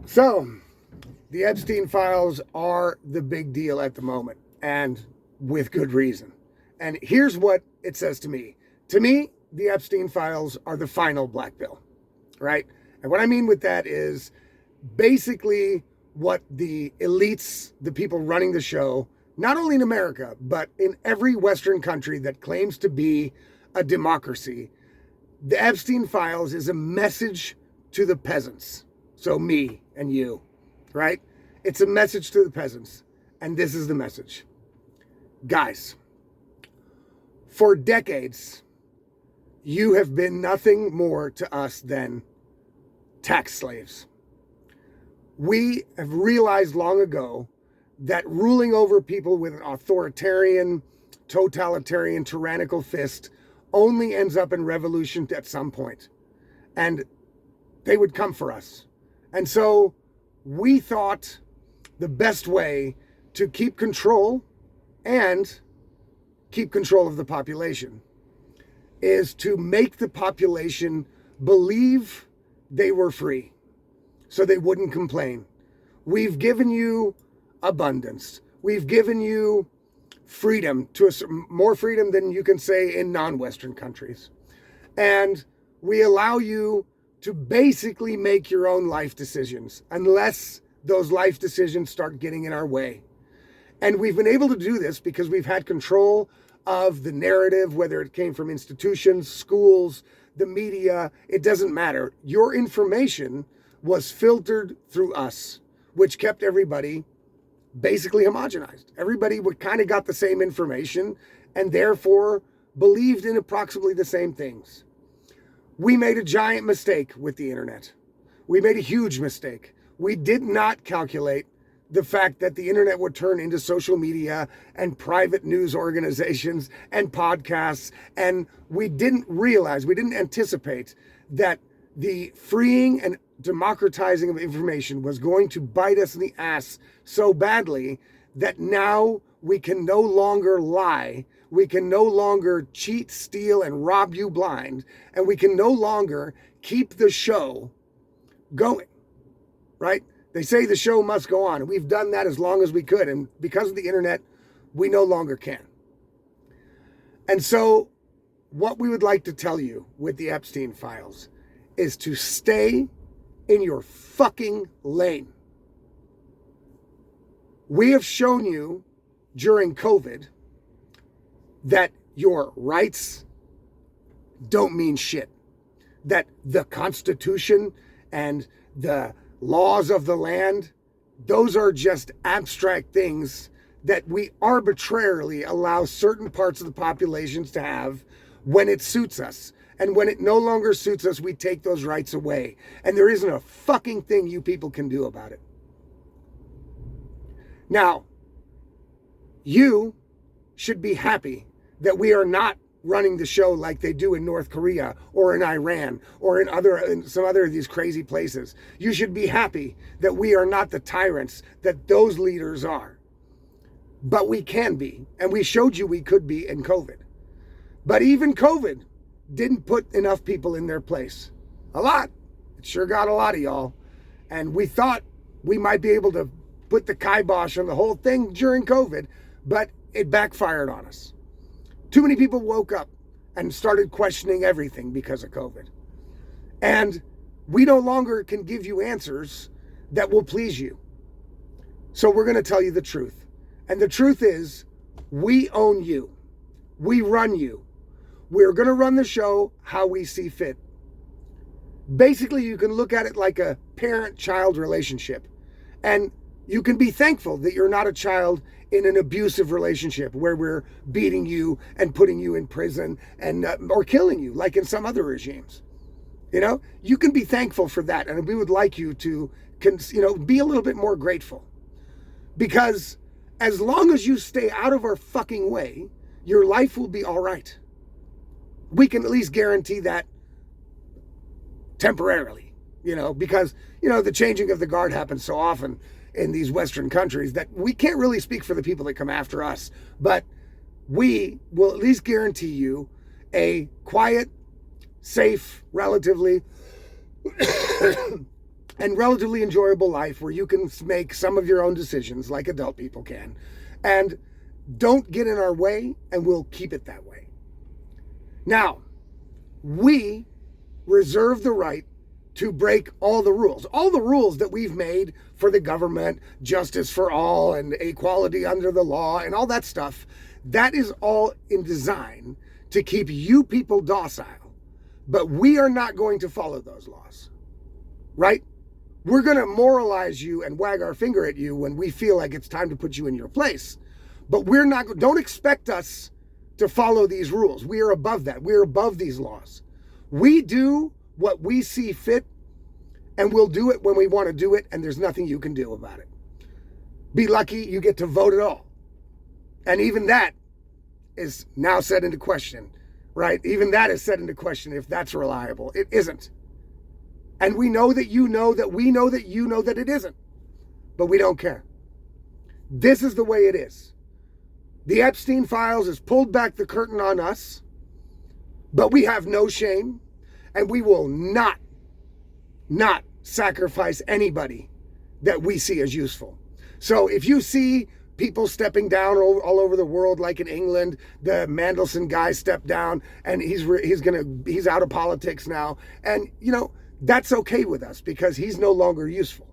So, the Epstein files are the big deal at the moment, and with good reason. And here's what it says to me. To me, the Epstein files are the final black pill, right? And what I mean with that is basically what the elites, the people running the show, not only in America, but in every Western country that claims to be a democracy, the Epstein files is a message to the peasants. So me and you, right? It's a message to the peasants. And this is the message. Guys, for decades, you have been nothing more to us than tax slaves. We have realized long ago that ruling over people with an authoritarian, totalitarian, tyrannical fist only ends up in revolution at some point. And they would come for us. And so we thought the best way to keep control and keep control of the population is to make the population believe they were free so they wouldn't complain. We've given you abundance. We've given you freedom, more freedom than you can say in non-Western countries. And we allow you to basically make your own life decisions unless those life decisions start getting in our way. And we've been able to do this because we've had control of the narrative, whether it came from institutions, schools, the media, it doesn't matter. Your information was filtered through us, which kept everybody basically homogenized. Everybody would kind of got the same information and therefore believed in approximately the same things. We made a giant mistake with the internet. We made a huge mistake. We did not calculate the fact that the internet would turn into social media and private news organizations and podcasts. And we didn't anticipate that the freeing and democratizing of information was going to bite us in the ass so badly that now we can no longer lie. We can no longer cheat, steal, and rob you blind. And we can no longer keep the show going, right? They say the show must go on. And we've done that as long as we could. And because of the internet, we no longer can. And so what we would like to tell you with the Epstein files is to stay in your fucking lane. We have shown you during COVID that your rights don't mean shit. That the Constitution and the laws of the land, those are just abstract things that we arbitrarily allow certain parts of the populations to have when it suits us. And when it no longer suits us, we take those rights away. And there isn't a fucking thing you people can do about it. Now, you should be happy that we are not running the show like they do in North Korea or in Iran or in some other of these crazy places. You should be happy that we are not the tyrants that those leaders are. But we can be, and we showed you we could be in COVID. But even COVID didn't put enough people in their place. A lot. It sure got a lot of y'all. And we thought we might be able to put the kibosh on the whole thing during COVID, but it backfired on us. Too many people woke up and started questioning everything because of COVID. And we no longer can give you answers that will please you. So we're going to tell you the truth. And the truth is, we own you. We run you. We're going to run the show how we see fit. Basically, you can look at it like a parent-child relationship. And you can be thankful that you're not a child in an abusive relationship where we're beating you and putting you in prison and or killing you like in some other regimes. You know, you can be thankful for that. And we would like you to, be a little bit more grateful. Because as long as you stay out of our fucking way, your life will be all right. We can at least guarantee that temporarily, because, the changing of the guard happens so often in these Western countries that we can't really speak for the people that come after us. But we will at least guarantee you a quiet, safe, relatively and relatively enjoyable life where you can make some of your own decisions like adult people can. And don't get in our way, and we'll keep it that way. Now, we reserve the right to break all the rules that we've made for the government, justice for all, and equality under the law, and all that stuff. That is all in design to keep you people docile. But we are not going to follow those laws, right? We're going to moralize you and wag our finger at you when we feel like it's time to put you in your place. But don't expect us to follow these rules. We are above that. We are above these laws. We do what we see fit, and we'll do it when we want to do it, and there's nothing you can do about it. Be lucky you get to vote at all. And even that is now set into question, right? Even that is set into question if that's reliable. It isn't. And we know that you know that we know that you know that it isn't. But we don't care. This is the way it is. The Epstein files has pulled back the curtain on us, but we have no shame, and we will not sacrifice anybody that we see as useful. So if you see people stepping down all over the world, like in England, the Mandelson guy stepped down, and he's out of politics now, and that's okay with us because he's no longer useful.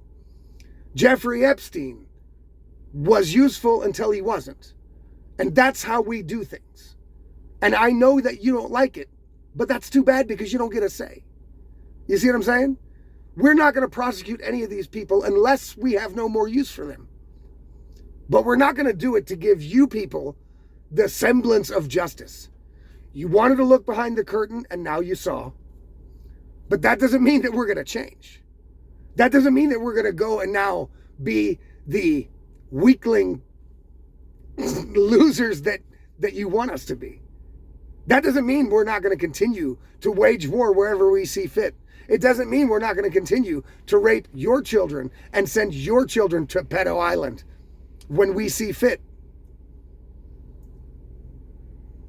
Jeffrey Epstein was useful until he wasn't. And that's how we do things. And I know that you don't like it, but that's too bad because you don't get a say. You see what I'm saying? We're not going to prosecute any of these people unless we have no more use for them. But we're not going to do it to give you people the semblance of justice. You wanted to look behind the curtain, and now you saw. But that doesn't mean that we're going to change. That doesn't mean that we're going to go and now be the weakling losers that you want us to be. That doesn't mean we're not going to continue to wage war wherever we see fit. It doesn't mean we're not going to continue to rape your children and send your children to Pedo Island when we see fit.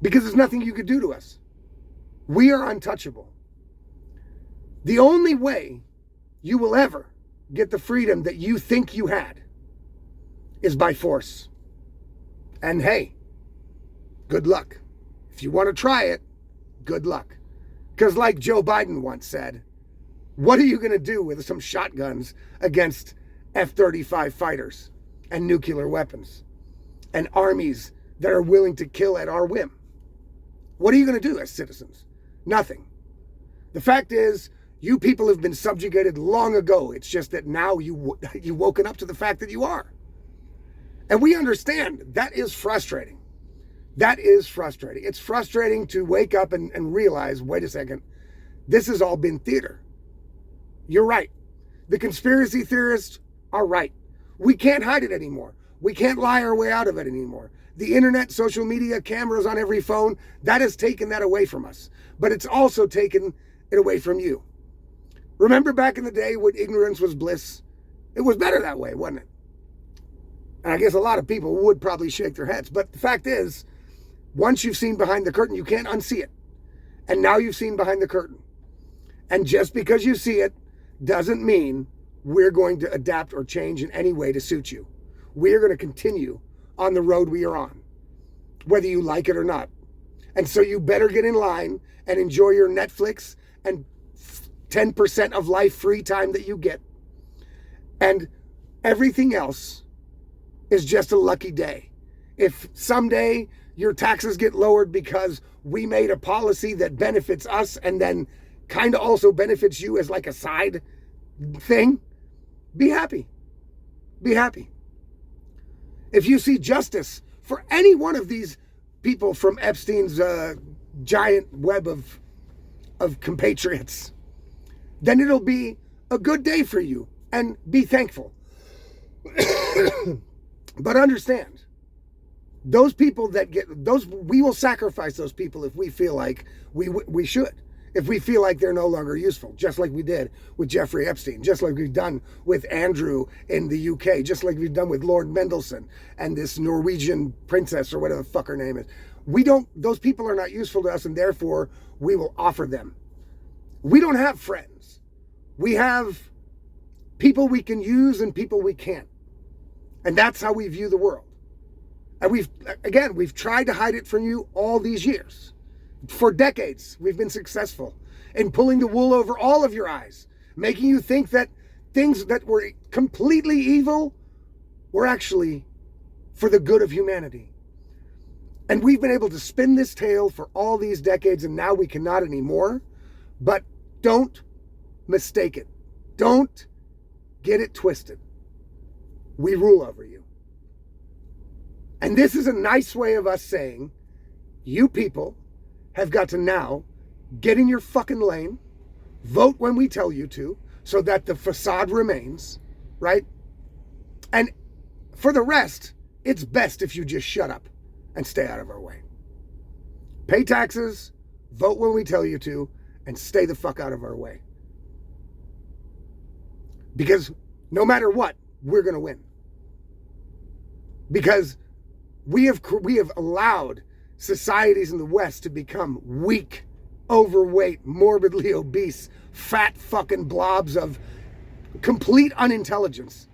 Because there's nothing you could do to us. We are untouchable. The only way you will ever get the freedom that you think you had is by force. And hey, good luck. If you want to try it, good luck. Because like Joe Biden once said, what are you going to do with some shotguns against F-35 fighters and nuclear weapons and armies that are willing to kill at our whim? What are you going to do as citizens? Nothing. The fact is, you people have been subjugated long ago. It's just that now you've woken up to the fact that you are. And we understand that is frustrating. That is frustrating. It's frustrating to wake up and realize, wait a second, this has all been theater. You're right. The conspiracy theorists are right. We can't hide it anymore. We can't lie our way out of it anymore. The internet, social media, cameras on every phone, that has taken that away from us. But it's also taken it away from you. Remember back in the day when ignorance was bliss? It was better that way, wasn't it? And I guess a lot of people would probably shake their heads. But the fact is, once you've seen behind the curtain, you can't unsee it. And now you've seen behind the curtain. And just because you see it doesn't mean we're going to adapt or change in any way to suit you. We are going to continue on the road we are on, whether you like it or not. And so you better get in line and enjoy your Netflix and 10% of life free time that you get. And everything else is just a lucky day. If someday your taxes get lowered because we made a policy that benefits us and then kind of also benefits you as like a side thing, be happy. Be happy. If you see justice for any one of these people from Epstein's giant web of compatriots, then it'll be a good day for you, and be thankful. But understand, those people that get those, we will sacrifice those people if we feel like we should. If we feel like they're no longer useful, just like we did with Jeffrey Epstein, just like we've done with Andrew in the UK, just like we've done with Lord Mendelsohn and this Norwegian princess or whatever the fuck her name is. Those people are not useful to us, and therefore we will offer them. We don't have friends. We have people we can use and people we can't. And that's how we view the world. And we've tried to hide it from you all these years. For decades, we've been successful in pulling the wool over all of your eyes, making you think that things that were completely evil were actually for the good of humanity. And we've been able to spin this tale for all these decades, and now we cannot anymore. But don't mistake it. Don't get it twisted. We rule over you. And this is a nice way of us saying, you people have got to now get in your fucking lane, vote when we tell you to, so that the facade remains, right? And for the rest, it's best if you just shut up and stay out of our way. Pay taxes, vote when we tell you to, and stay the fuck out of our way. Because no matter what, we're going to win. Because we have allowed societies in the West to become weak, overweight, morbidly obese, fat fucking blobs of complete unintelligence.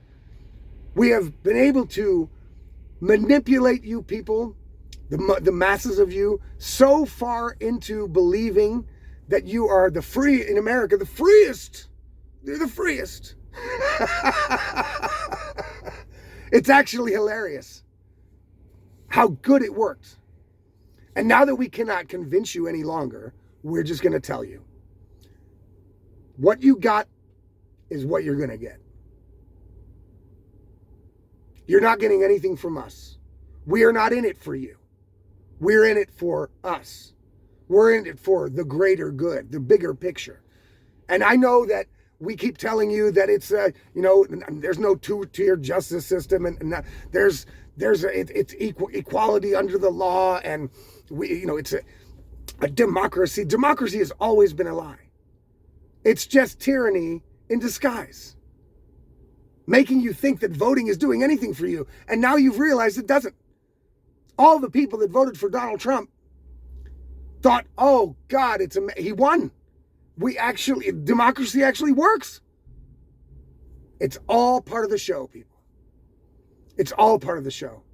We have been able to manipulate you people, the masses of you, so far into believing that you are in America, the freest. They're the freest. It's actually hilarious how good it worked. And now that we cannot convince you any longer, we're just going to tell you. What you got is what you're going to get. You're not getting anything from us. We are not in it for you. We're in it for us. We're in it for the greater good, the bigger picture. And I know that we keep telling you that it's there's no two-tier justice system, and it's equality under the law, and it's a democracy. Democracy has always been a lie. It's just tyranny in disguise, making you think that voting is doing anything for you, and now you've realized it doesn't. All the people that voted for Donald Trump thought, oh God, he won. Democracy actually works. It's all part of the show, people. It's all part of the show.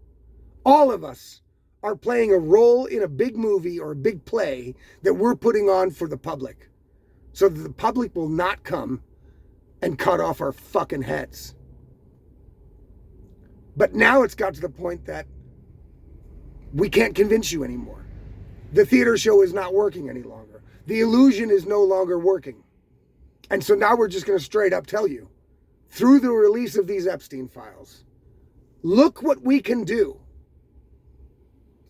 All of us are playing a role in a big movie or a big play that we're putting on for the public, so that the public will not come and cut off our fucking heads. But now it's got to the point that we can't convince you anymore. The theater show is not working any longer. The illusion is no longer working. And so now we're just going to straight up tell you, through the release of these Epstein files, look what we can do.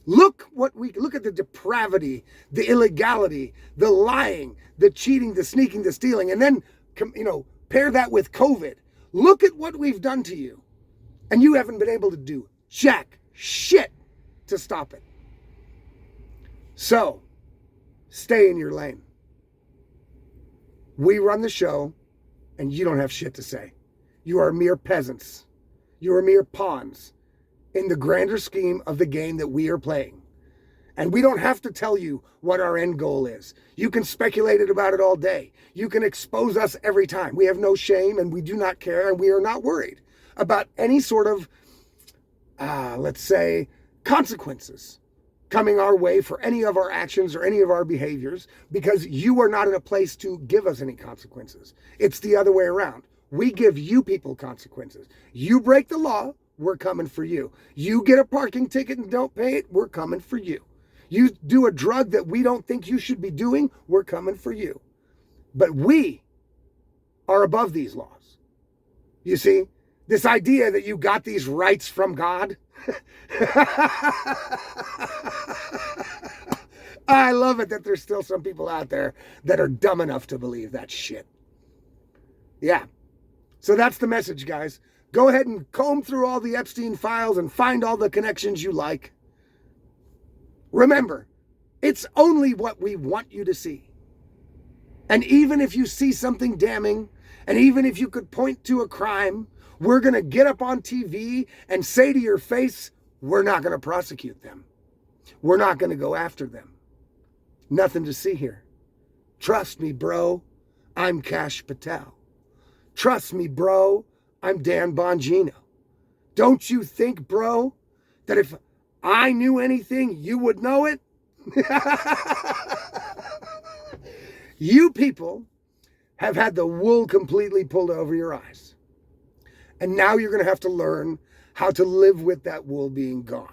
Look at the depravity, the illegality, the lying, the cheating, the sneaking, the stealing, and then pair that with COVID. Look at what we've done to you. And you haven't been able to do jack shit to stop it. So, stay in your lane. We run the show, and you don't have shit to say. You are mere peasants. You are mere pawns in the grander scheme of the game that we are playing. And we don't have to tell you what our end goal is. You can speculate about it all day. You can expose us every time. We have no shame, and we do not care, and we are not worried about any sort of, let's say, consequences coming our way for any of our actions or any of our behaviors, because you are not in a place to give us any consequences. It's the other way around. We give you people consequences. You break the law, we're coming for you. You get a parking ticket and don't pay it, we're coming for you. You do a drug that we don't think you should be doing, we're coming for you. But we are above these laws. You see, this idea that you got these rights from God, I love it that there's still some people out there that are dumb enough to believe that shit. Yeah. So that's the message, guys. Go ahead and comb through all the Epstein files and find all the connections you like. Remember, it's only what we want you to see. And even if you see something damning, and even if you could point to a crime, we're going to get up on TV and say to your face, we're not going to prosecute them. We're not going to go after them. Nothing to see here. Trust me, bro. I'm Kash Patel. Trust me, bro, I'm Dan Bongino. Don't you think, bro, that if I knew anything, you would know it? You people have had the wool completely pulled over your eyes. And now you're going to have to learn how to live with that wool being gone.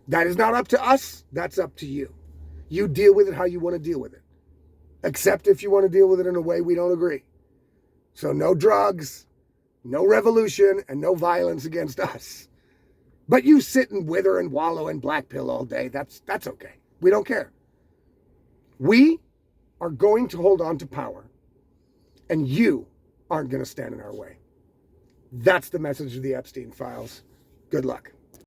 That is not up to us. That's up to you. You deal with it how you want to deal with it. Except if you want to deal with it in a way we don't agree. So no drugs, no revolution, and no violence against us. But you sit and wither and wallow in black pill all day. That's okay. We don't care. We are going to hold on to power, and you aren't going to stand in our way. That's the message of the Epstein files. Good luck.